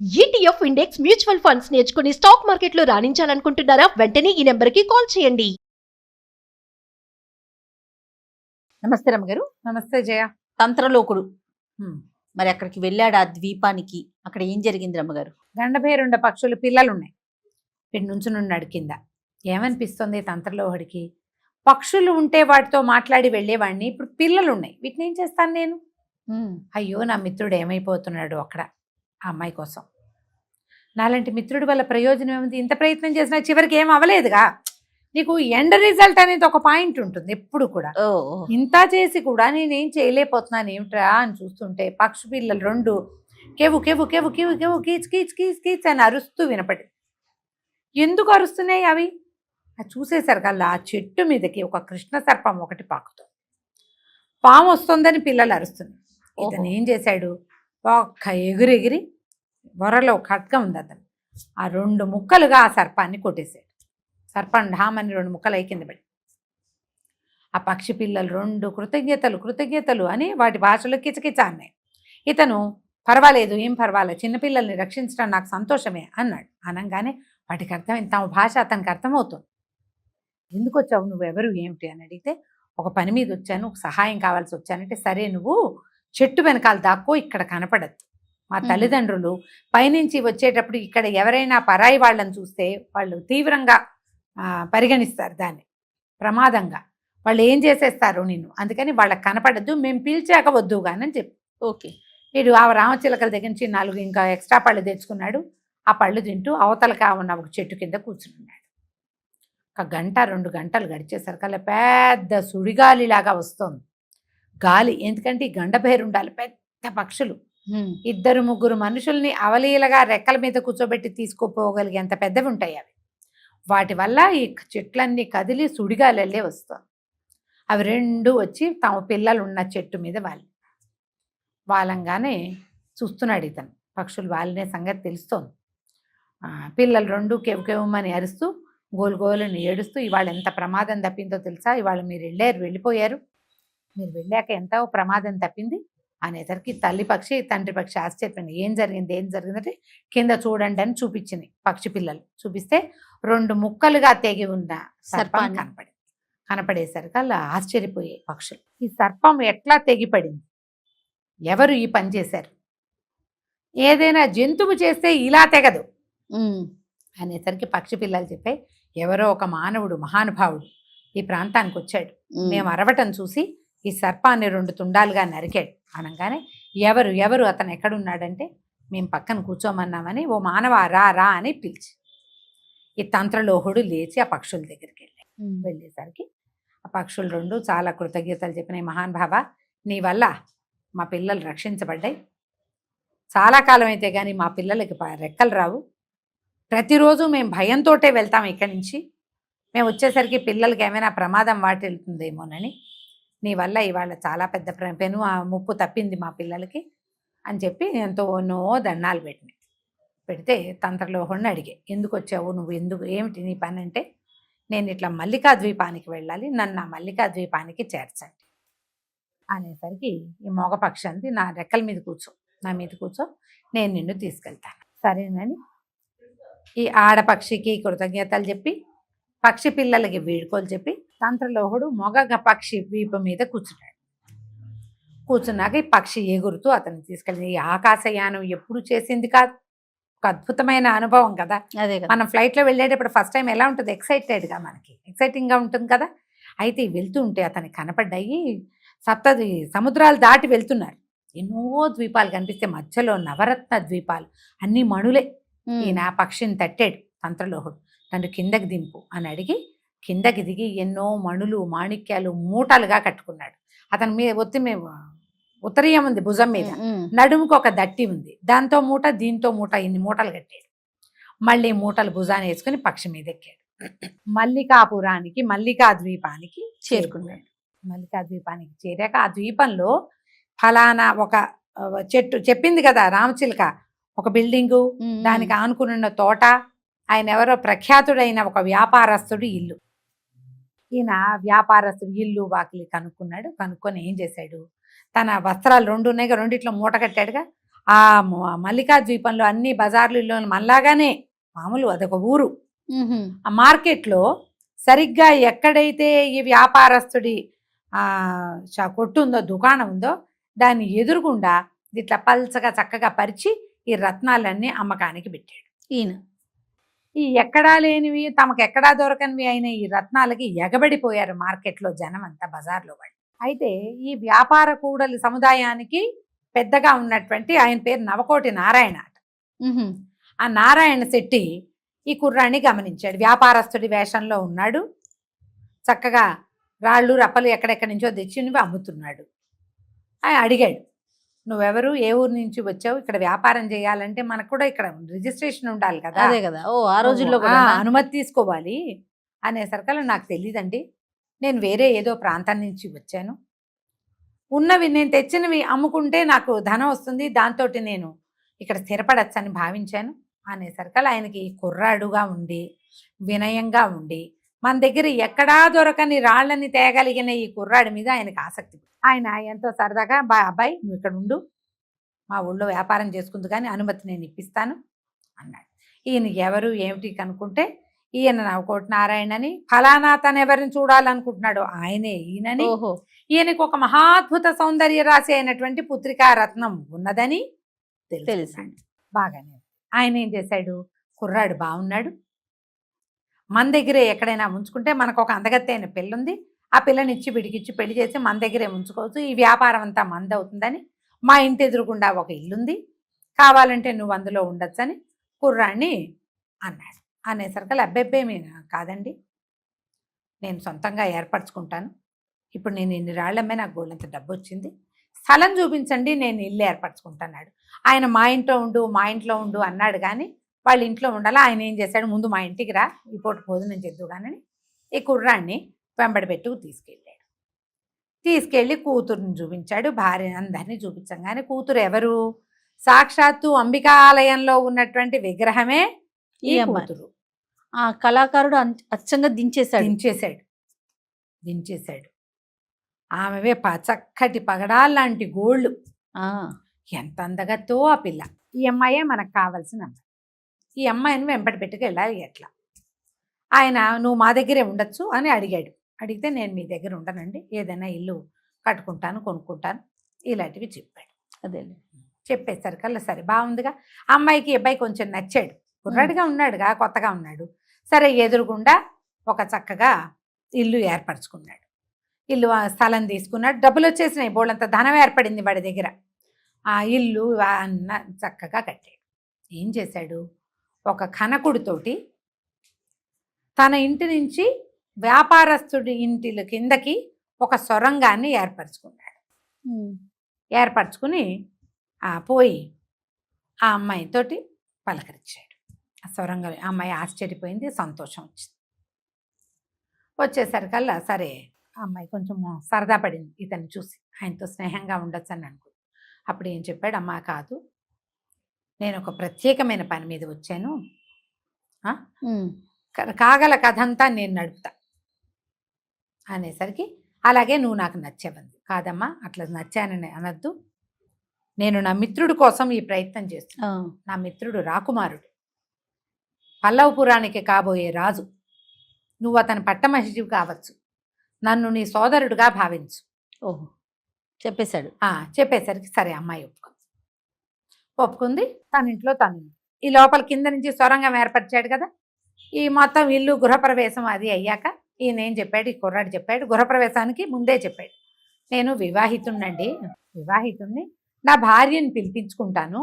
ETF index mutual funds నేర్చుకుని stock మార్కెట్లో రాణించాలనుకుంటున్నారా? వెంటనే ఈ నెంబర్కి కాల్ చేయండి. నమస్తే రమ్మగారు. నమస్తే జయ. తంత్రలోకుడు మరి అక్కడికి వెళ్ళాడు ఆ ద్వీపానికి. అక్కడ ఏం జరిగింది రమ్మగారు? గండభేరుండ పక్షులు పిల్లలున్నాయి. వీడి నుంచునున్నాడు కింద. ఏమనిపిస్తుంది తంత్రలోహడికి? పక్షులు ఉంటే వాటితో మాట్లాడి వెళ్ళేవాడిని, ఇప్పుడు పిల్లలు ఉన్నాయి, వీటిని ఏం చేస్తాను నేను? అయ్యో, నా మిత్రుడు ఏమైపోతున్నాడు అక్కడ ఆ అమ్మాయి కోసం. నాలాంటి మిత్రుడి వల్ల ప్రయోజనం ఏముంది? ఇంత ప్రయత్నం చేసినా చివరికి ఏం అవ్వలేదుగా. నీకు ఎండ్ రిజల్ట్ అనేది ఒక పాయింట్ ఉంటుంది ఎప్పుడు కూడా. ఇంత చేసి కూడా నేనేం చేయలేకపోతున్నాను ఏమిట్రా అని చూస్తుంటే పక్షి పిల్లలు రెండు కేవు కేవు కేవు కేవు కేవు కీచ్ కీచ్ కీచ్ కీచ్ అని అరుస్తూ వినపడి. ఎందుకు అరుస్తున్నాయి అవి? అది చూసేసరికల్లా ఆ చెట్టు మీదకి ఒక కృష్ణ సర్పం ఒకటి పాకుతుంది. పాము వస్తుందని పిల్లలు అరుస్తుంది. ఇతను ఏం చేశాడు? ఒక్క ఎగిరి బొర్రలో ఖడ్గం ఉంది అతను. ఆ రెండు ముక్కలుగా ఆ సర్పాన్ని కొట్టేశాడు. సర్పం ఢామని రెండు ముక్కలు అయి కింద పడి. ఆ పక్షి పిల్లలు రెండు కృతజ్ఞతలు కృతజ్ఞతలు అని వాటి భాషలో కిచకిచ అన్నాయి. ఇతను పర్వాలేదు, ఏం పర్వాలేదు, చిన్నపిల్లల్ని రక్షించడం నాకు సంతోషమే అన్నాడు. అనగానే వాటికి అర్థమైంది, తమ భాష అతనికి అర్థమవుతుంది. ఎందుకు వచ్చావు, నువ్వు ఎవరు, ఏమిటి అని అడిగితే, ఒక పని మీద వచ్చాను, ఒక సహాయం కావాల్సి వచ్చానంటే, సరే నువ్వు చెట్టు వెనకాల దాక్కో, ఇక్కడ కనపడద్దు. మా తల్లిదండ్రులు పైనుంచి వచ్చేటప్పుడు ఇక్కడ ఎవరైనా పరాయి వాళ్ళని చూస్తే వాళ్ళు తీవ్రంగా పరిగణిస్తారు, దాన్ని ప్రమాదంగా. వాళ్ళు ఏం చేసేస్తారు నిన్ను, అందుకని వాళ్ళకి కనపడద్దు, మేము పీల్చాక వద్దు కానీ అని చెప్పి. ఓకే. వీడు ఆ రామచిలకల దగ్గర నుంచి 4 ఇంకా ఎక్స్ట్రా పళ్ళు తెచ్చుకున్నాడు. ఆ పళ్ళు తింటూ అవతలగా ఉన్న ఒక చెట్టు కింద కూర్చున్నాడు. 1 గంట 2 గంటలు గడిచేసరికల్లా పెద్ద సుడిగాలిలాగా వస్తుంది గాలి. ఎందుకంటే ఈ గండభేరుండాలి పెద్ద పక్షులు 2-3 మనుషుల్ని అవలీలగా రెక్కల మీద కూర్చోబెట్టి తీసుకుపోగలిగేంత పెద్దవి ఉంటాయి అవి. వాటి వల్ల ఈ చెట్లన్నీ కదిలి సుడిగాలెళ్ళే వస్తుంది. అవి రెండు వచ్చి తమ పిల్లలు ఉన్న చెట్టు మీద వాలంగానే చూస్తున్నాడు ఇతను. పక్షులు వాలినే సంగతి తెలుస్తోంది. పిల్లలు రెండు కెవ్వుకెవ్వమని అరుస్తూ గోలుగోలుని ఏడుస్తూ, ఇవాళ ఎంత ప్రమాదం తప్పిందో తెలుసా, ఇవాళ మీరు వెళ్ళిపోయారు, మీరు వెళ్ళాక ఎంతో ప్రమాదం తప్పింది అనేసరికి తల్లి పక్షి తండ్రి పక్షి ఆశ్చర్యపోయింది. ఏం జరిగిందంటే, కింద చూడండి అని చూపించింది. పక్షి పిల్లలు చూపిస్తే 2 ముక్కలుగా తెగి ఉన్న సర్పం కనపడేసరికి అలా ఆశ్చర్యపోయే పక్షులు. ఈ సర్పం ఎట్లా తెగిపడింది, ఎవరు ఈ పని చేశారు, ఏదైనా జంతువు చేస్తే ఇలా తెగదు అనేసరికి పక్షి పిల్లలు చెప్పాయి, ఎవరో ఒక మానవుడు మహానుభావుడు ఈ ప్రాంతానికి వచ్చాడు, మేము అరవటం చూసి ఈ సర్పాన్ని 2 తుండాలుగా నరికాడు అనగానే, ఎవరు అతను ఎక్కడున్నాడంటే, మేము పక్కన కూర్చోమన్నామని ఓ మానవ రా అని పిలిచి, ఈ తంత్రలోహుడు లేచి ఆ పక్షుల దగ్గరికి వెళ్ళేసరికి ఆ పక్షులు 2 చాలా కృతజ్ఞతలు చెప్పినాయి. మహానుభావ, నీ వల్ల మా పిల్లలు రక్షించబడ్డాయి. చాలా కాలం అయితే కానీ మా పిల్లలకి రెక్కలు రావు. ప్రతిరోజు మేము భయంతోటే వెళ్తాం ఇక్కడి నుంచి. మేము వచ్చేసరికి పిల్లలకి ఏమైనా ప్రమాదం వాటిల్తుందేమోనని, నీ వల్ల ఇవాళ చాలా పెద్ద పెను ముప్పు తప్పింది మా పిల్లలకి అని చెప్పి ఎన్నో దండాలు పెడితే తంత్రలోహుడిని అడిగే, ఎందుకు వచ్చావు నువ్వు, ఏమిటి నీ పని అంటే, నేను ఇట్లా మల్లికా ద్వీపానికి వెళ్ళాలి, నన్ను ఆ మల్లికా ద్వీపానికి చేర్చండి అనేసరికి ఈ మగపక్షి అంది, నా రెక్కల మీద నా మీద కూర్చో, నేను నిన్ను తీసుకెళ్తాను. సరేనని ఈ ఆడపక్షికి కృతజ్ఞతలు చెప్పి, పక్షి పిల్లలకి వీడుకోలు చెప్పి, తంత్రలోహుడు మొగ పక్షి వీపు మీద కూర్చున్నాక ఈ పక్షి ఎగురుతూ అతన్ని తీసుకెళ్ళింది. ఈ ఆకాశయానం ఎప్పుడు చేసింది కాదు, ఒక అద్భుతమైన అనుభవం కదా. అదే మనం ఫ్లైట్లో వెళ్ళేటప్పుడు ఫస్ట్ టైం ఎలా ఉంటుంది, ఎక్సైటెడ్గా, మనకి ఎక్సైటింగ్గా ఉంటుంది కదా. అయితే వెళ్తూ ఉంటే అతనికి కనపడ్డాయి 7 సముద్రాలు దాటి వెళ్తున్నారు. ఎన్నో ద్వీపాలు కనిపిస్తే మధ్యలో నవరత్న ద్వీపాలు, అన్ని మణులే. ఈయన పక్షిని తట్టాడు తంత్రలోహుడు, నన్ను కిందకి దింపు అని అడిగి కిందకి దిగి ఎన్నో మణులు మాణిక్యాలు మూటలుగా కట్టుకున్నాడు. అతని మీద ఉత్తరీయం ఉంది భుజం మీద, నడుముకు ఒక దట్టి ఉంది, దాంతో మూట దీంతో మూట, ఇన్ని మూటలు కట్టాడు. మళ్ళీ మూటలు భుజాన్ని వేసుకుని పక్షి మీద ఎక్కాడు. మల్లికా ద్వీపానికి చేరుకున్నాడు. మల్లికా ద్వీపానికి చేరాక ఆ ద్వీపంలో ఫలానా ఒక చెట్టు చెప్పింది కదా రామచిలక, ఒక బిల్డింగు, దానికి ఆనుకున్న తోట, ఆయన ఎవరో ప్రఖ్యాతుడైన ఒక వ్యాపారస్తుడు ఇల్లు. ఈయన వ్యాపారస్తుడు ఇల్లు వాకిలి కనుక్కొని ఏం చేశాడు, తన వస్త్రాలు 2 ఉన్నాయిగా, రెండిట్లో మూట కట్టాడుగా, ఆ మల్లికా ద్వీపంలో అన్ని బజార్లలో మనలాగానే మామూలు అదొక ఊరు. ఆ మార్కెట్లో సరిగ్గా ఎక్కడైతే ఈ వ్యాపారస్తుడి కొట్టు ఉందో, దుకాణం ఉందో, దాన్ని ఎదురుగుండా ఇట్లా పల్చగా చక్కగా పరిచి ఈ రత్నాలన్నీ అమ్మకానికి పెట్టాడు ఈయన. ఈ ఎక్కడా లేనివి, తమకు ఎక్కడా దొరకనివి అయిన ఈ రత్నాలకి ఎగబడిపోయారు మార్కెట్లో జనం అంతా, బజార్లో వాళ్ళు. అయితే ఈ వ్యాపార కూడలి సముదాయానికి పెద్దగా ఉన్నటువంటి ఆయన పేరు నవకోటి నారాయణ అట. ఆ నారాయణ శెట్టి ఈ కుర్రాన్ని గమనించాడు. వ్యాపారస్తుడి వేషంలో ఉన్నాడు, చక్కగా రాళ్ళు రప్పలు ఎక్కడెక్కడి నుంచో తెచ్చినవి అమ్ముతున్నాడు. ఆయన అడిగాడు, నువ్వెవరు, ఏ ఊరు నుంచి వచ్చావు, ఇక్కడ వ్యాపారం చేయాలంటే మనకు కూడా ఇక్కడ రిజిస్ట్రేషన్ ఉండాలి కదా. అదే కదా. ఓ ఆ రోజుల్లో కూడా అనుమతి తీసుకోవాలి అనేసరికల్లా, నాకు తెలియదండి, నేను వేరే ఏదో ప్రాంతం నుంచి వచ్చాను, ఉన్నవి నేను తెచ్చినవి అమ్ముకుంటే నాకు ధనం వస్తుంది, దాంతో నేను ఇక్కడ స్థిరపడచ్చని భావించాను అనేసరికల్లా ఆయనకి కుర్రాడుగా ఉండి వినయంగా ఉండి మన దగ్గర ఎక్కడా దొరకని రాళ్ళని తేగలిగిన ఈ కుర్రాడి మీద ఆయనకు ఆసక్తి. ఆయన ఎంతో సరదాగా, అబ్బాయి నువ్వు ఇక్కడ ఉండు, మా ఊళ్ళో వ్యాపారం చేసుకుంది కానీ అనుమతి నేను ఇప్పిస్తాను అన్నాడు. ఈయన ఎవరు ఏమిటి కనుక్కుంటే, ఈయన నవకోటి నారాయణ అని, ఫలానా తను ఎవరిని చూడాలనుకుంటున్నాడు ఆయనే ఈయనని, ఈయనకు ఒక మహాద్భుత సౌందర్య రాశి అయినటువంటి పుత్రికా రత్నం ఉన్నదని తెలిసింది. బాగానే ఆయన ఏం చేశాడు, కుర్రాడు బాగున్నాడు, మన దగ్గరే ఎక్కడైనా ఉంచుకుంటే మనకు ఒక అందగత్తి అయిన పిల్ల ఉంది, ఆ పిల్లని ఇచ్చి విడికిచ్చి పెళ్లి చేసి మన దగ్గరే ఉంచుకోవచ్చు, ఈ వ్యాపారం అంతా మంది అవుతుందని, మా ఇంటి ఎదురుగుండా ఒక ఇల్లుంది, కావాలంటే నువ్వు అందులో ఉండొచ్చని కుర్రాన్ని అన్నాడు. అనేసరికి అబ్బెబ్బేమీ కాదండి, నేను సొంతంగా ఏర్పరచుకుంటాను, ఇప్పుడు నేను ఇన్ని రాళ్ళమ్మే నాకు గోళ్ళంత డబ్బు వచ్చింది, స్థలం చూపించండి నేను ఇల్లు ఏర్పరచుకుంటున్నాడు. ఆయన మా ఇంట్లో ఉండు అన్నాడు కానీ వాళ్ళ ఇంట్లో ఉండాలి. ఆయన ఏం చేశాడు, ముందు మా ఇంటికి రా, ఈ పూట భోజనం చేద్దు కానీ ఈ కుర్రాన్ని వెంబడి పెట్టుకు తీసుకెళ్ళాడు. తీసుకెళ్ళి కూతురుని చూపించాడు, భార్య అందరినీ చూపించగానే, కూతురు ఎవరు, సాక్షాత్తు అంబికా ఆలయంలో ఉన్నటువంటి విగ్రహమే ఈ కూతురు. ఆ కళాకారుడు అచ్చంగా దించేశాడు. ఆమెవే చక్కటి పగడాల్లాంటి గోళ్ళు, ఎంత అందగతో ఆ పిల్ల. ఈ అమ్మాయే మనకు కావాల్సిన అమ్మాయి, ఈ అమ్మాయిని వెంబడి పెట్టుకు వెళ్ళాలి. ఎట్లా ఆయన నువ్వు మా దగ్గరే ఉండొచ్చు అని అడిగాడు. అడిగితే నేను మీ దగ్గర ఉండనండి, ఏదైనా ఇల్లు కట్టుకుంటాను, కొనుక్కుంటాను, ఇలాంటివి చెప్పాడు. అదే చెప్పేసరికల్లా సరే బాగుందిగా, అమ్మాయికి అబ్బాయి కొంచెం నచ్చాడు, కుర్రాడిగా ఉన్నాడుగా, కొత్తగా ఉన్నాడు. సరే ఎదురుగుండా ఒక చక్కగా ఇల్లు ఏర్పరచుకున్నాడు, ఇల్లు స్థలం తీసుకున్నాడు, డబ్బులు వచ్చేసినాయి, బోళ్ళంత ధనం ఏర్పడింది వాడి దగ్గర. ఆ ఇల్లు చక్కగా కట్టాడు. ఏం చేశాడు, ఒక కనకుడితోటి తన ఇంటి నుంచి వ్యాపారస్తుడి ఇంటిల కిందకి ఒక సొరంగాన్ని ఏర్పరచుకున్నాడు. ఏర్పరచుకుని పోయి ఆ అమ్మాయితోటి పలకరించాడు. ఆ సొరంగం అమ్మాయి ఆశ్చర్యపోయింది, సంతోషం వచ్చింది. వచ్చేసరికల్లా సరే ఆ అమ్మాయి కొంచెం సరదా పడింది ఇతన్ని చూసి, ఆయనతో స్నేహంగా ఉండొచ్చు అని అనుకో. అప్పుడు ఏం చెప్పాడు, అమ్మా కాదు, నేను ఒక ప్రత్యేకమైన పని మీద వచ్చాను, కాగల కథ అంతా నేను నడుపుతా అనేసరికి, అలాగే నువ్వు నాకు నచ్చేవంది. కాదమ్మా అట్లా నచ్చానని అనద్దు, నేను నా మిత్రుడి కోసం ఈ ప్రయత్నం చేస్తున్నాను. నా మిత్రుడు రాకుమారుడు, పల్లవపురానికి కాబోయే రాజు, నువ్వు అతని పట్టమహిషివి కావచ్చు, నన్ను నీ సోదరుడుగా భావించు. ఓహో చెప్పేశాడు. చెప్పేసరికి సరే అమ్మాయి ఒప్పుకుంది. తన ఇంట్లో తను ఈ లోపల కింద నుంచి సొరంగం ఏర్పరిచాడు కదా, ఈ మొత్తం ఇల్లు గృహప్రవేశం అది అయ్యాక ఈయన ఏం చెప్పాడు, ఈ కుర్రాడు చెప్పాడు, గృహప్రవేశానికి ముందే చెప్పాడు, నేను వివాహితుణ్ణి, నా భార్యని పిలిపించుకుంటాను,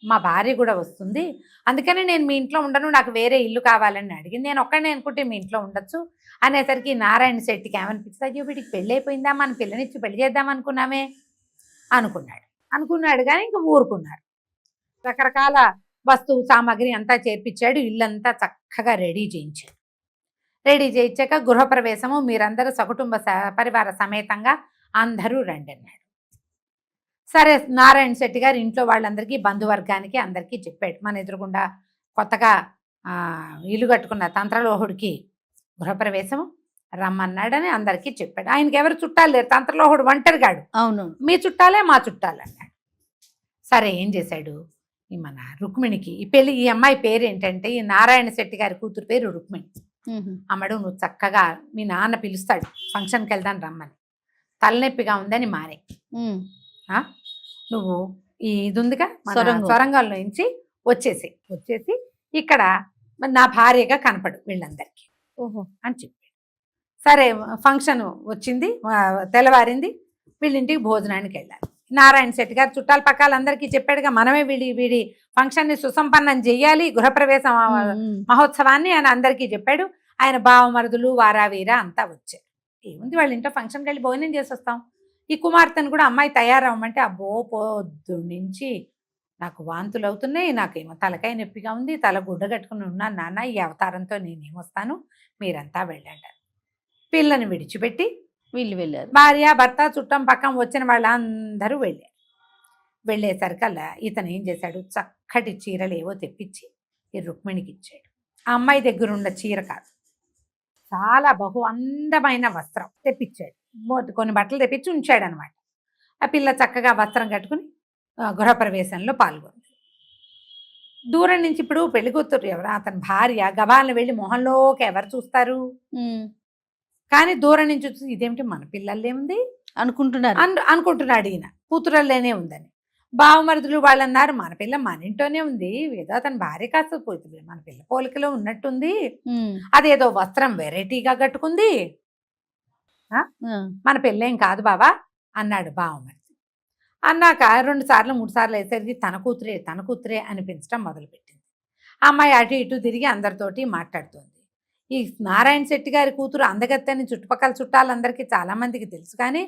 మా భార్య కూడా వస్తుంది, అందుకని నేను మీ ఇంట్లో ఉండను, నాకు వేరే ఇల్లు కావాలని అడిగింది, నేను ఒక్కడే అనుకుంటే మీ ఇంట్లో ఉండొచ్చు అనేసరికి నారాయణ శెట్టికి ఏమనిపించింది, అయ్యో వీడికి పెళ్ళి అయిపోయిందా, మన పిల్లనిచ్చి పెళ్లి చేద్దాం అనుకున్నామే అనుకున్నాడు కానీ ఇంకా ఊరుకున్నారు. రకరకాల వస్తువు సామాగ్రి అంతా చేర్పించాడు, ఇల్లంతా చక్కగా రెడీ చేయించాక గృహప్రవేశము మీరందరూ సకుటుంబ పరివార సమేతంగా అందరూ రండి అన్నాడు. సరే నారాయణ శెట్టి గారు ఇంట్లో వాళ్ళందరికీ, బంధువర్గానికి అందరికీ చెప్పాడు, మన ఎదురుగుండా కొత్తగా ఇల్లు కట్టుకున్న తంత్రలోహుడికి గృహప్రవేశము రమ్మన్నాడని అందరికీ చెప్పాడు. ఆయనకి ఎవరు చుట్టాలు లేరు, తంత్రలోహుడు ఒంటరిగాడు, అవును, మీ చుట్టాలే మా చుట్టాలు అన్నాడు. సరే ఏం చేశాడు, ఈ మన రుక్మిణికి ఈ పెళ్లి, ఈ అమ్మాయి పేరు ఏంటంటే ఈ నారాయణ శెట్టి గారి కూతురు పేరు రుక్మిణి. అమ్మడు నువ్వు చక్కగా మీ నాన్న పిలుస్తాడు ఫంక్షన్కి వెళ్దాం రమ్మని, తలనొప్పిగా ఉందని మానే, నువ్వు ఈ ఇది ఉందిగా మన సొరంగంలో నుంచి వచ్చేసి ఇక్కడ నా భార్యగా కనపడు వీళ్ళందరికీ అని చెప్పాడు. సరే ఫంక్షన్ వచ్చింది, తెల్లవారింది, వీళ్ళింటికి భోజనానికి వెళ్ళాలి. నారాయణ శెట్టి గారు చుట్టాల పక్కలందరికీ చెప్పాడుగా, మనమే వీడి ఫంక్షన్ని సుసంపన్నం చెయ్యాలి, గృహప్రవేశం మహోత్సవాన్ని అని అందరికీ చెప్పాడు. ఆయన బావమరుదులు వారావీర అంతా వచ్చారు. ఏముంది వాళ్ళ ఇంట్లో ఫంక్షన్కి వెళ్ళి భోజనం చేసి వస్తాం. ఈ కుమార్తెను కూడా అమ్మాయి తయారవ్వమంటే అబ్బో పొద్దు నుంచి నాకు వాంతులు అవుతున్నాయి, నాకేమో తలకాయ నొప్పిగా ఉంది, తల గుడ్డ కట్టుకుని ఉన్నాను నాన్న, ఈ అవతారంతో నేనేమొస్తాను, మీరంతా వెళ్ళండి. పిల్లని విడిచిపెట్టి వీళ్ళు వెళ్ళారు. భార్య భర్త చుట్టం పక్కన వచ్చిన వాళ్ళందరూ వెళ్ళేసరికల్లా ఇతను ఏం చేశాడు, చక్కటి చీరలు ఏవో తెప్పించి ఈ రుక్మిణికి ఇచ్చాడు. ఆ అమ్మాయి దగ్గర ఉన్న చీర కాదు, చాలా బహు అందమైన వస్త్రం తెప్పించాడు. కొన్ని బట్టలు తెప్పించి ఉంచాడు అనమాట. ఆ పిల్ల చక్కగా వస్త్రం కట్టుకుని గృహప్రవేశంలో పాల్గొంది. దూరం నుంచి ఇప్పుడు పెళ్లి కూతురు ఎవరు, అతని భార్య గబాలను వెళ్ళి మొహంలోకి ఎవరు చూస్తారు, కానీ దూరం నుంచి చూసి ఇదేమిటి మన పిల్లల్లే ఉంది అనుకుంటున్నాడు ఈయన, కూతురల్లేనే ఉందని. బావమరుదులు వాళ్ళు అన్నారు మన పిల్ల మన ఇంట్లోనే ఉంది, ఏదో అతని భార్య కాస్త పోతుంది, మన పిల్ల పోలికలో ఉన్నట్టుంది, అదేదో వస్త్రం వెరైటీగా కట్టుకుంది, మన పిల్లేం కాదు బావా అన్నాడు బావమరిది. అన్నాక 2 సార్లు 3 సార్లు వేసరికి తన కూతురే అనిపించడం మొదలుపెట్టింది. అమ్మాయి అటు ఇటు తిరిగి అందరితోటి మాట్లాడుతోంది. ఈ నారాయణ శెట్టి గారి కూతురు అందగత్తని చుట్టుపక్కల చుట్టాలందరికీ చాలా మందికి తెలుసు, కానీ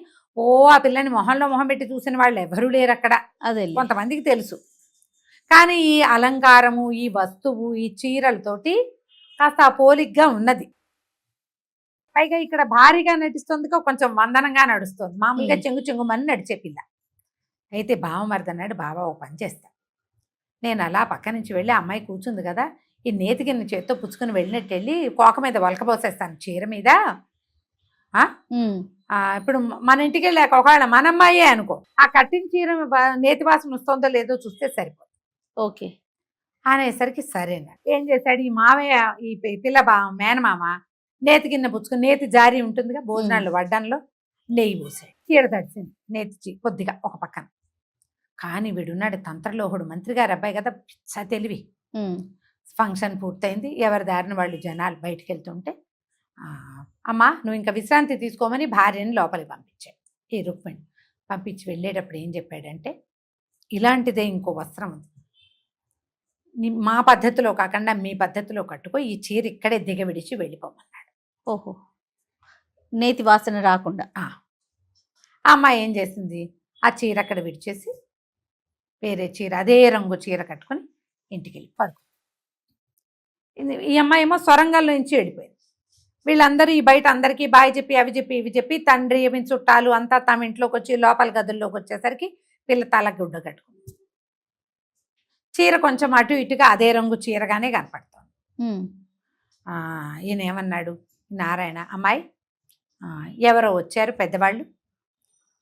ఆ పిల్లని మొహంలో మొహం పెట్టి చూసిన వాళ్ళు ఎవరూ లేరు అక్కడ. అదే కొంతమందికి తెలుసు, కానీ ఈ అలంకారము, ఈ వస్తువు, ఈ చీరలతోటి కాస్త పోలిగ్గా ఉన్నది. పైగా ఇక్కడ భారీగా నటిస్తుంది, కొంచెం వందనంగా నడుస్తుంది, మామూలుగా చెంగుమని నడిచే పిల్ల. అయితే బావమరిది అన్నాడు, బావా ఓ పని చేస్తా, నేను అలా పక్క నుంచి వెళ్ళి అమ్మాయి కూర్చుంది కదా, ఈ నేతిగిన్న చేత్తో పుచ్చుకుని వెళ్ళినట్టు వెళ్ళి కోక మీద వలకపోసేస్తాను చీర మీద. ఇప్పుడు మన ఇంటికి వెళ్ళాక ఒకవేళ మన అమ్మాయే అనుకో, ఆ కట్టిన చీర నేతి వాసన వస్తుందో లేదో చూస్తే సరిపోదు. ఓకే అనేసరికి సరేనా ఏం చేశాడు ఈ మావయ్య, ఈ పిల్ల మేనమామ నేతిగిన్న పుచ్చుకుని, నేతి జారీ ఉంటుందిగా భోజనాల్లో వడ్డంలో, నెయ్యి పోసాడు. చీర తడిసింది నేతి కొద్దిగా ఒక పక్కన. కానీ వీడున్నాడు తంత్రలోహుడు, మంత్రి గారు అబ్బాయి కదా, పిచ్చ తెలివి. ఫంక్షన్ పూర్తయింది, ఎవరి దారిన వాళ్ళు జనాలు బయటికి వెళ్తుంటే, అమ్మా నువ్వు ఇంకా విశ్రాంతి తీసుకోమని భార్యని లోపలికి పంపించాడు. ఈ రుక్మిణి పంపించి వెళ్ళేటప్పుడు ఏం చెప్పాడంటే, ఇలాంటిదే ఇంకో వస్త్రం ఉంది, మా పద్ధతిలో కాకుండా మీ పద్ధతిలో కట్టుకో, ఈ చీర ఇక్కడే దిగవిడిచి వెళ్ళిపోమన్నాడు. ఓహో, నేతి వాసన రాకుండా. ఆ అమ్మాయి ఏం చేసింది, ఆ చీర అక్కడ విడిచేసి వేరే చీర, అదే రంగు చీర కట్టుకుని ఇంటికి వెళ్ళి పడుకుంది. ఈ అమ్మాయి ఏమో సొరంగంలో నుంచి వెళ్ళిపోయింది. వీళ్ళందరూ ఈ బయట అందరికీ బాయ్ చెప్పి అవి చెప్పి ఇవి చెప్పి, తండ్రి చుట్టాలు అంతా తమ ఇంట్లోకి వచ్చి లోపల గదుల్లోకి వచ్చేసరికి పిల్ల తల గుడ్డ కట్టుకుంది. చీర కొంచెం అటు ఇటుగా అదే రంగు చీరగానే కనపడుతుంది. ఈయన ఏమన్నాడు నారాయణ, అమ్మాయి ఎవరో వచ్చారు పెద్దవాళ్ళు,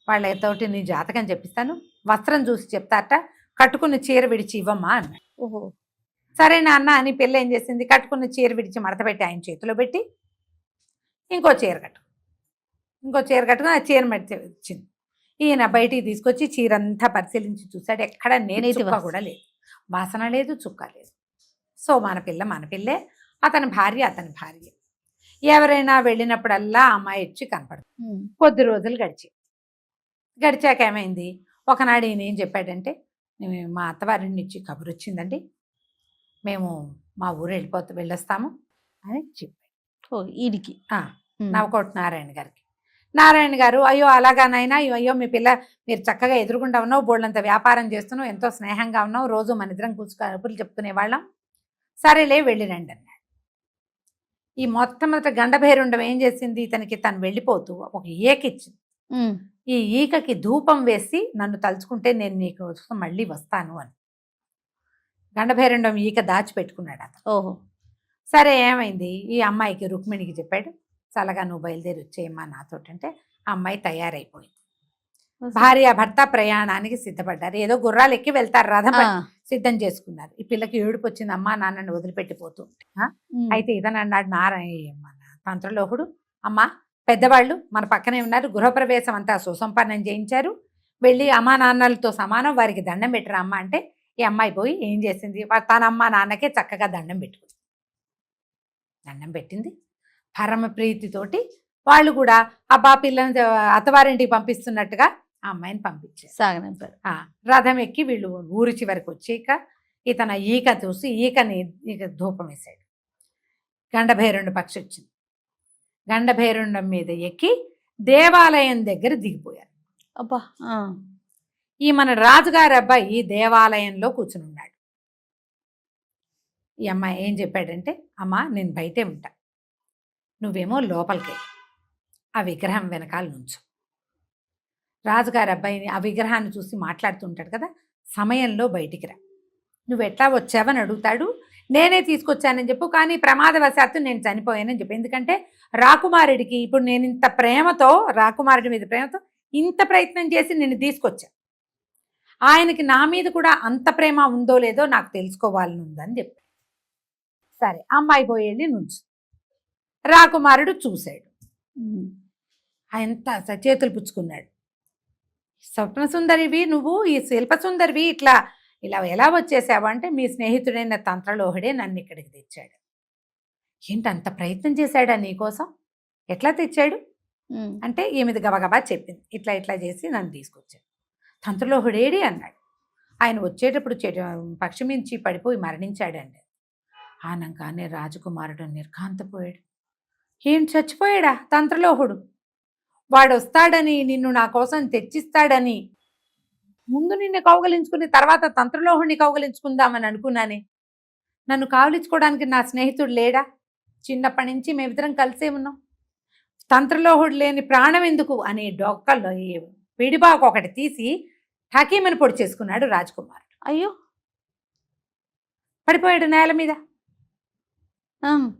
వాళ్ళతోటి నీ జాతకం చెప్పిస్తాను, వస్త్రం చూసి చెప్తారట, కట్టుకున్న చీర విడిచి ఇవ్వమ్మా అన్నాడు. ఓహో సరే నాన్న అని పిల్ల ఏం చేసింది, కట్టుకున్న చీర విడిచి మడతపెట్టి ఆయన చేతిలో పెట్టి ఇంకో చీర కట్టుకుని ఆ చీర మడిచి వచ్చింది. ఈయన బయటికి తీసుకొచ్చి చీర అంతా పరిశీలించి చూశాడు, ఎక్కడ నేతి చుక్క కూడా లేదు, వాసన లేదు, చుక్క లేదు. సో మన పిల్లే, అతని భార్య. ఎవరైనా వెళ్ళినప్పుడల్లా అమ్మాయి వచ్చి కనపడుతుంది. కొద్ది రోజులు గడిచాక ఏమైంది, ఒకనాడు ఈయన ఏం చెప్పాడంటే, మా అత్తవారిని నుంచి కబురు వచ్చిందండి, మేము మా ఊరు వెళ్ళొస్తాము అని చెప్పాడు. ఈడికి నవకోట నారాయణ గారికి. నారాయణ గారు, అయ్యో అలాగానైనా, అయ్యో మీ పిల్ల మీరు చక్కగా ఎదురుకుండా ఉన్నావు, బోళ్ళంత వ్యాపారం చేస్తున్నావు, ఎంతో స్నేహంగా ఉన్నావు, రోజు మన ఇద్దరం కబుర్లు చెప్పుకునేవాళ్ళం, సరేలే వెళ్ళిరండి అన్నాడు. ఈ మొట్టమొదటి గండభైరుండం ఏం చేసింది, ఇతనికి తను వెళ్ళిపోతూ ఒక ఈక ఇచ్చింది. ఈ ఈకకి ధూపం వేసి నన్ను తలుచుకుంటే నేను నీకు మళ్ళీ వస్తాను అని. గండభైరుండం ఈక దాచిపెట్టుకున్నాడు అతను. ఓహో సరే ఏమైంది, ఈ అమ్మాయికి రుక్మిణికి చెప్పాడు, చల్లగా నువ్వు బయలుదేరి వచ్చేయమ్మా నాతోటంటే, ఆ అమ్మాయి తయారైపోయింది. భార్య భర్త ప్రయాణానికి సిద్ధపడ్డారు. ఏదో గుర్రాలు ఎక్కి వెళ్తారు, రథం ఆ, సిద్ధం చేసుకున్నారు. ఈ పిల్లకి ఏడుపు వచ్చింది, అమ్మా నాన్నని వదిలిపెట్టిపోతూ ఉంటే. అయితే ఇతను అన్నాడు, మన తంత్రలోహుడు, అమ్మా పెద్దవాళ్ళు మన పక్కనే ఉన్నారు, గృహప్రవేశం అంతా సుసంపన్నం చేయించారు, వెళ్ళి అమ్మా నాన్నలతో సమానం, వారికి దండం పెట్టరా అమ్మ అంటే, ఈ అమ్మాయి పోయి ఏం చేసింది, తన అమ్మ నాన్నకే చక్కగా దండం పెట్టుకుంది. దండం పెట్టింది పరమ ప్రీతితోటి. వాళ్ళు కూడా అబ్బా పిల్లని అత్తవారింటికి పంపిస్తున్నట్టుగా ఆ అమ్మాయిని పంపించారు. సాగనంపారు. రథం ఎక్కి వీళ్ళు ఊరి చివరికి వచ్చాక ఇతను ఈక చూసి ఈకని ధూపం వేశాడు. గండభైరుండ పక్షి వచ్చింది. గండభైరుండం మీద ఎక్కి దేవాలయం దగ్గర దిగిపోయారు. అబ్బా. ఈ మన రాజుగారి అబ్బాయి దేవాలయంలో కూర్చుని ఉన్నాడు. ఈ అమ్మాయి ఏం చెప్పాడంటే, అమ్మా నేను బయటే ఉంటా, నువ్వేమో లోపలికి ఆ విగ్రహం వెనకాల నుంచు. రాజుగారి అబ్బాయిని ఆ విగ్రహాన్ని చూసి మాట్లాడుతుంటాడు కదా, సమయంలో బయటికి రా, నువ్వు ఎట్లా వచ్చావని అడుగుతాడు. నేనే తీసుకొచ్చానని చెప్పు, కానీ ప్రమాదవశాత్తు నేను చనిపోయానని చెప్పు. ఎందుకంటే రాకుమారుడికి ఇప్పుడు నేను ఇంత ప్రేమతో, రాకుమారుడి మీద ప్రేమతో ఇంత ప్రయత్నం చేసి నిన్ను తీసుకొచ్చా, ఆయనకి నా మీద కూడా అంత ప్రేమ ఉందో లేదో నాకు తెలుసుకోవాలని ఉందని చెప్పాడు. సరే అమ్మాయి పోయి వెళ్ళి నుంచు. రాకుమారుడు చూశాడు, ఎంత చేతులు పుచ్చుకున్నాడు. స్వప్న సుందరివి నువ్వు, ఈ శిల్ప సుందరివి, ఇట్లా ఇలా ఎలా వచ్చేసావు అంటే, మీ స్నేహితుడైన తంత్రలోహుడే నన్ను ఇక్కడికి తెచ్చాడు. ఏంటి అంత ప్రయత్నం చేశాడా నీకోసం, ఎట్లా తెచ్చాడు అంటే ఈమెది గబగబా చెప్పింది, ఇట్లా ఇట్లా చేసి నన్ను తీసుకొచ్చాడు. తంత్రలోహుడేడి అన్నాడు. ఆయన వచ్చేటప్పుడు పక్షి మించి పడిపోయి మరణించాడండి. ఆనంగానే రాజకుమారుడు నిర్ఘాంతపోయాడు. ఏం చచ్చిపోయాడా తంత్రలోహుడు? వాడు వస్తాడని, నిన్ను నా కోసం తెచ్చిస్తాడని ముందు నిన్ను కౌగలించుకుని తర్వాత తంత్రలోహుడిని కౌగలించుకుందామని అనుకున్నానే. నన్ను కావలించుకోవడానికి నా స్నేహితుడు లేడా? చిన్నప్పటి నుంచి మేమిద్దరం కలిసే ఉన్నాం. తంత్రలోహుడు లేని ప్రాణం ఎందుకు అని డొక్కల్లో పిడిబాకు ఒకటి తీసి ఠకీమని పొడి చేసుకున్నాడు రాజకుమారుడు. అయ్యో, పడిపోయాడు నేల మీద.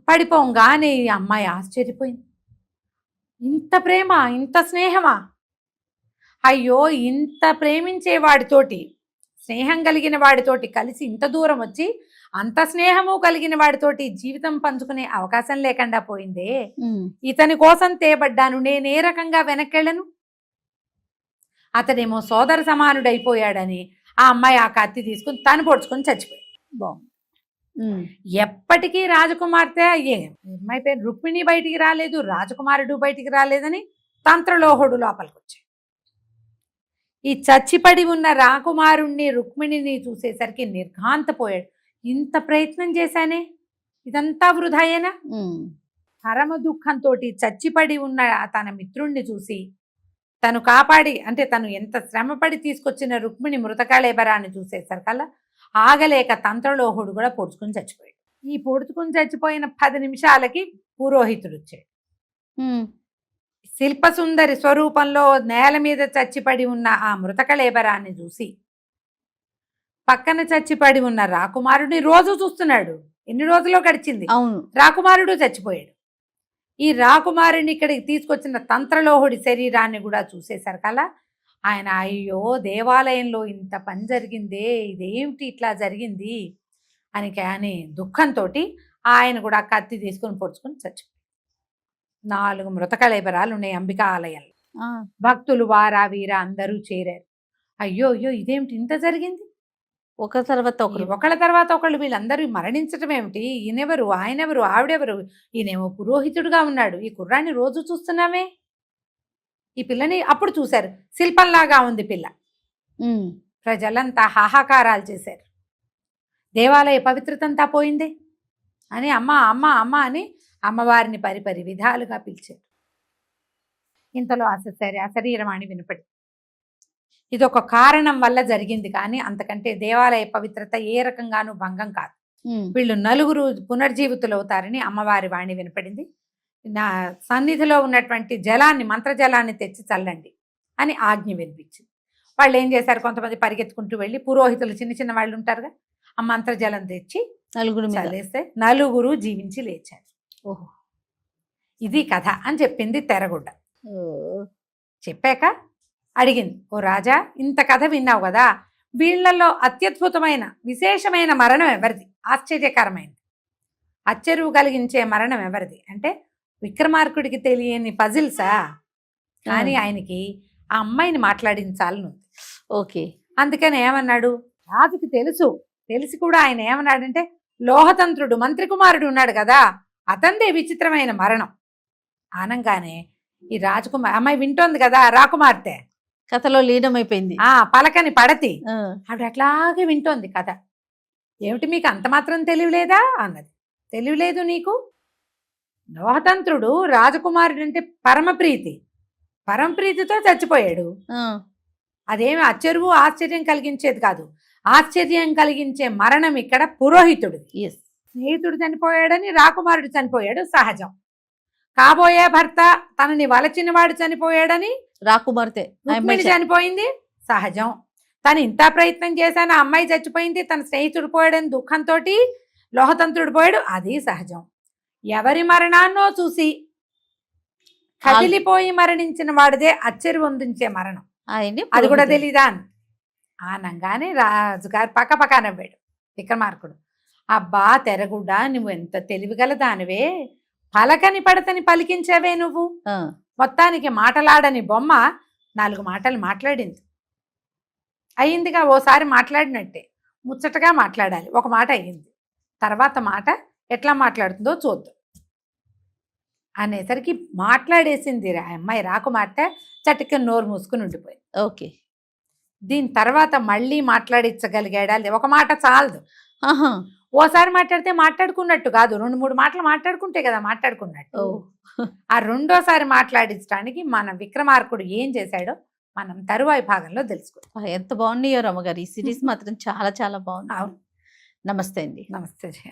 పడిపోగానే ఈ అమ్మాయి ఆశ్చర్యపోయింది. ఇంత ప్రేమ, ఇంత స్నేహమా? అయ్యో, ఇంత ప్రేమించే వాడితోటి, స్నేహం కలిగిన వాడితోటి కలిసి ఇంత దూరం వచ్చి అంత స్నేహము కలిగిన వాడితోటి జీవితం పంచుకునే అవకాశం లేకుండా పోయిందే. ఇతని కోసం తేబడ్డాను, నేనే రకంగా వెనక్కెళ్ళను. అతడేమో సోదర సమానుడైపోయాడని ఆ అమ్మాయి ఆ కత్తి తీసుకుని తను పొడుచుకొని చచ్చిపోయాడు. బాగుంది. ఎప్పటికీ రాజకుమార్తె అమ్మాయి పేరు రుక్మిణి బయటికి రాలేదు, రాజకుమారుడు బయటికి రాలేదని తంత్రలోహుడు లోపలికి వచ్చాడు. ఈ చచ్చిపడి ఉన్న రాకుమారుణ్ణి రుక్మిణిని చూసేసరికి నిర్ఘాంతపోయాడు. ఇంత ప్రయత్నం చేశానే, ఇదంతా వృధాయేనా? పరమ దుఃఖంతో చచ్చిపడి ఉన్న తన మిత్రుణ్ణి చూసి తను కాపాడి, అంటే తను ఎంత శ్రమపడి తీసుకొచ్చిన రుక్మిణి మృతకాళేబరాన్ని చూసేసరికల్లా ఆగలేక తంత్రలోహుడు కూడా పొడుచుకుని చచ్చిపోయాడు. ఈ పొడుచుకుని చచ్చిపోయిన 10 నిమిషాలకి పురోహితుడు వచ్చాడు. శిల్పసుందరి స్వరూపంలో నేల మీద చచ్చిపడి ఉన్న ఆ మృతకళేబరాన్ని చూసి పక్కన చచ్చిపడి ఉన్న రాకుమారుడిని రోజు చూస్తున్నాడు. ఎన్ని రోజుల్లో గడిచింది, అవును, రాకుమారుడు చచ్చిపోయాడు. ఈ రాకుమారుడిని ఇక్కడికి తీసుకొచ్చిన తంత్రలోహుడి శరీరాన్ని కూడా చూసేసరికల్లా ఆయన, అయ్యో దేవాలయంలో ఇంత పని జరిగిందే, ఇదేమిటి ఇట్లా జరిగింది అని దుఃఖంతో ఆయన కూడా కత్తి తీసుకొని పొడుచుకొని చచ్చిపోయాడు. 4 మృతకళేబరాలు ఉన్నాయి అంబికా ఆలయంలో. భక్తులు వారా వీరా అందరూ చేరారు. అయ్యో అయ్యో ఇదేమిటి ఇంత జరిగింది, ఒకరి తర్వాత ఒకళ్ళు వీళ్ళందరూ మరణించటం ఏమిటి, ఈయనెవరు, ఆయనెవరు, ఆవిడెవరు, ఈయనేమో పురోహితుడుగా ఉన్నాడు, ఈ కుర్రాన్ని రోజు చూస్తున్నామే, ఈ పిల్లని అప్పుడు చూశారు, శిల్పంలాగా ఉంది పిల్ల. ప్రజలంతా హాహాకారాలు చేశారు. దేవాలయ పవిత్రతంతా పోయింది అని అమ్మ అమ్మ అమ్మ అని అమ్మవారిని పరిపరి విధాలుగా పిలిచారు. ఇంతలో అశరీరవాణి వినపడి, ఇదొక కారణం వల్ల జరిగింది, కానీ అంతకంటే దేవాలయ పవిత్రత ఏ రకంగానూ భంగం కాదు. వీళ్ళు 4 పునర్జీవితులు అవుతారని అమ్మవారి వాణి వినపడింది. నా సన్నిధిలో ఉన్నటువంటి జలాన్ని, మంత్రజలాన్ని తెచ్చి చల్లండి అని ఆజ్ఞ వినిపించింది. వాళ్ళు ఏం చేశారు, కొంతమంది పరిగెత్తుకుంటూ వెళ్ళి, పురోహితులు చిన్న చిన్న వాళ్ళు ఉంటారుగా, ఆ మంత్రజలం తెచ్చి చల్లేస్తే 4 జీవించి లేచారు. ఓహో, ఇది కథ అని చెప్పింది తెరగుడ్డ. చెప్పాక అడిగింది, ఓ రాజా, ఇంత కథ విన్నావు కదా, వీళ్లలో అత్యద్భుతమైన విశేషమైన మరణం ఎవరిది, ఆశ్చర్యకరమైనది, అచ్చెరువు కలిగించే మరణం ఎవరిది అంటే విక్రమార్కుడికి తెలియని పజిల్సా, కానీ ఆయనకి ఆ అమ్మాయిని మాట్లాడించాలని ఉంది. ఓకే. అందుకని ఏమన్నాడు, రాజుకి తెలిసి కూడా ఆయన ఏమన్నాడంటే, లోహతంత్రుడు మంత్రి కుమారుడు ఉన్నాడు కదా, అతందే విచిత్రమైన మరణం అనగానే ఈ రాజకుమార్ అమ్మాయి వింటోంది కదా, రాకుమార్తె కథలో లీనమైపోయింది. పలకని పడతి ఆవిడ అట్లాగే వింటోంది కథ. ఏమిటి మీకు అంత మాత్రం తెలియలేదా అన్నది. తెలియలేదు నీకు? లోహతంత్రుడు రాజకుమారుడు అంటే పరమప్రీతితో చచ్చిపోయాడు. అదేమి అచ్చెరువు ఆశ్చర్యం కలిగించేది కాదు. ఆశ్చర్యం కలిగించే మరణం ఇక్కడ పురోహితుడు. స్నేహితుడు చనిపోయాడని రాకుమారుడు చనిపోయాడు సహజం. కాబోయే భర్త తనని వలచిన వాడు చనిపోయాడని రాకుమార్తె చనిపోయింది సహజం. తను ఇంత ప్రయత్నం చేశాను, ఆ అమ్మాయి చచ్చిపోయింది, తన స్నేహితుడు పోయాడని దుఃఖంతో లోహతంత్రుడు పోయాడు, అది సహజం. ఎవరి మరణాన్నో చూసి కదిలిపోయి మరణించిన వాడిదే అచ్చెరు వందించే మరణం, అది కూడా తెలీదా ఆనంగానే రాజుగారు పక్క నవ్వాడు విక్రమార్కుడు. అబ్బా తెరగుడ్డా, నువ్వు ఎంత తెలివిగల దానివే, పలకని పడతని పలికించావే నువ్వు. మొత్తానికి మాటలాడని బొమ్మ 4 మాటలు మాట్లాడింది. అయ్యిందిగా, ఓసారి మాట్లాడినట్టే ముచ్చటగా మాట్లాడాలి. ఒక మాట అయ్యింది, తర్వాత మాట ఎట్లా మాట్లాడుతుందో చూద్దాం అనేసరికి మాట్లాడేసింది అమ్మాయి రాకుమార్తె. చటుక నోరు మూసుకుని ఉండిపోయింది. ఓకే. దీని తర్వాత మళ్ళీ మాట్లాడించగలిగాడా? ఒక మాట చాలదు. ఓసారి మాట్లాడితే మాట్లాడుకున్నట్టు కాదు, 2-3 మాటలు మాట్లాడుకుంటే కదా మాట్లాడుకున్నట్టు. ఆ రెండోసారి మాట్లాడించడానికి మన విక్రమార్కుడు ఏం చేశాడో మనం తరువాయి భాగంలో తెలుసుకుందాం. ఎంత బాగున్నాయో రమ్మగారు, ఈ సిరీస్ మాత్రం చాలా చాలా బాగుంది. అవును. నమస్తే అండి. నమస్తే జయ.